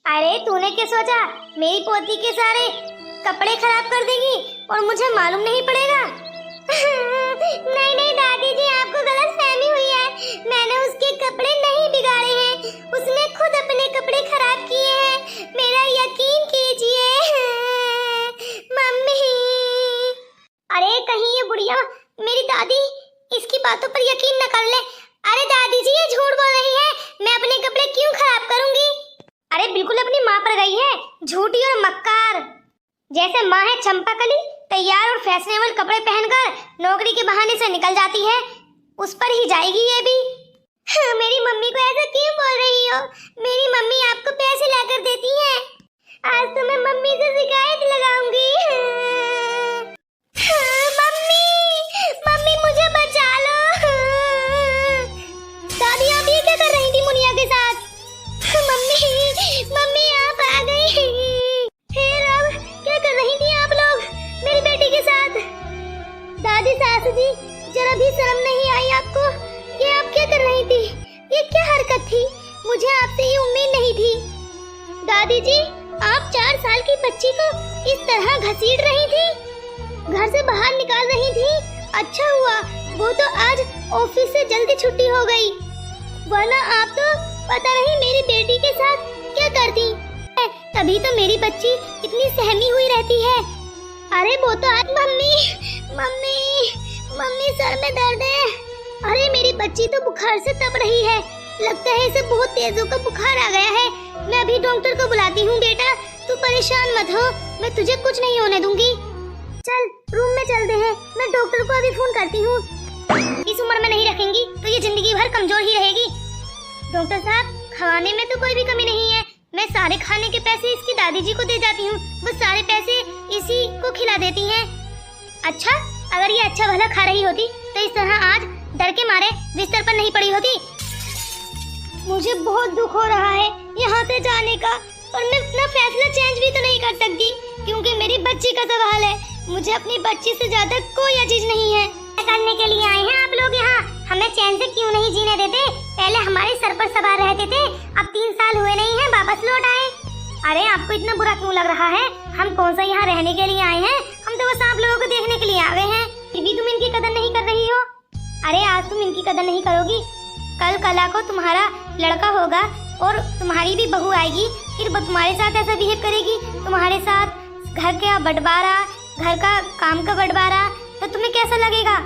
अरे तूने क्या सोचा मेरी पोती के सारे कपड़े खराब कर देगी और मुझे मालूम नहीं पड़ेगा? नहीं नहीं दादी जी, आपको गलतफहमी हुई है। मैंने उसके कपड़े नहीं बिगाड़े हैं, उसने खुद अपने कपड़े खराब किए हैं। मेरा यकीन कीजिए मम्मी। अरे कहीं ये बुढ़िया मेरी दादी इसकी बातों पर यकीन न कर ले। अरे दादी जी, ये झूठ बोल रही है, मैं अपने कपड़े क्यों खराब करूंगी? अरे बिल्कुल अपनी माँ पर गई है, झूठी और मक्कार। जैसे माँ है चंपाकली, तैयार और फैशनेबल कपड़े पहनकर नौकरी के बहाने से निकल जाती है, उस पर ही जाएगी ये भी। मेरी मम्मी को ऐसा क्यों बोल रही हो? मेरी मम्मी आपको पैसे लाकर देती है। आज तो मैं मम्मी से शिकायत लगाऊंगी। मम्मी मम्मी मुझे बचा लो। दादी आप ये क्या कर रही थी मुनिया के साथ? मम्मी मम्मी आप आ गई। फिर अब क्या कर रही थी आप लोग मेरी बेटी के साथ? दादी सासू जी, जरा भी शर्म नहीं आई आपको? ये आप क्या कर रही थी? ये क्या हरकत थी? मुझे आपसे ये उम्मीद नहीं थी। दादी जी, आप 4 साल की बच्ची को इस तरह घसीट रही थी, घर से बाहर निकाल रही थी। अच्छा हुआ वो तो आज ऑफिस से जल्दी छुट्टी हो गई, वरना आप तो पता नहीं मेरी बेटी के साथ क्या करती। तभी तो मेरी बच्ची इतनी सहमी हुई रहती है। अरे वो तो आज मम्मी मम्मी मम्मी सर में दर्द है। अरे मेरी बच्ची तो बुखार से तप रही है, लगता है इसे बहुत तेजों का बुखार आ गया है। मैं अभी डॉक्टर को बुलाती हूँ। बेटा तू परेशान मत हो, मैं तुझे कुछ नहीं होने दूंगी। चल रूम में चलते हैं, मैं डॉक्टर को अभी फोन करती हूँ। इस उम्र में नहीं रखेंगी तो ये जिंदगी भर कमजोर ही रहेगी। डॉक्टर साहब, खाने में तो कोई भी कमी नहीं है, मैं सारे खाने के पैसे इसकी दादी जी को दे जाती हूँ, वो सारे पैसे इसी को खिला देती हैं। अच्छा, अगर ये अच्छा भला खा रही होती तो इस तरह आज डर के मारे बिस्तर पर नहीं पड़ी होती। मुझे बहुत दुख हो रहा है यहाँ से जाने का, और मैं अपना फैसला चेंज भी तो नहीं कर सकती क्योंकि मेरी बच्ची का सवाल है। मुझे अपनी बच्ची से ज्यादा कोई अजीज नहीं है। करने के लिए आए हैं आप लोग यहाँ, हमें चैन से क्यों नहीं जीने देते? पहले हमारे सर पर सवार रहते थे, अब 3 साल हुए नहीं हैं वापस लौट आए। अरे आपको इतना बुरा क्यों लग रहा है? हम कौन सा यहाँ रहने के लिए आए हैं? हम तो बस आप लोगों को देखने के लिए आ गए हैं, फिर भी तुम इनकी कदर नहीं कर रही हो। अरे आज तुम इनकी कदर नहीं करोगी, कल कला को तुम्हारा लड़का होगा और तुम्हारी भी बहू आएगी, फिर वो तुम्हारे साथ ऐसा बिहेव करेगी, तुम्हारे साथ घर का बंटवारा, घर का काम का बंटवारा, तो तुम्हें कैसा लगेगा?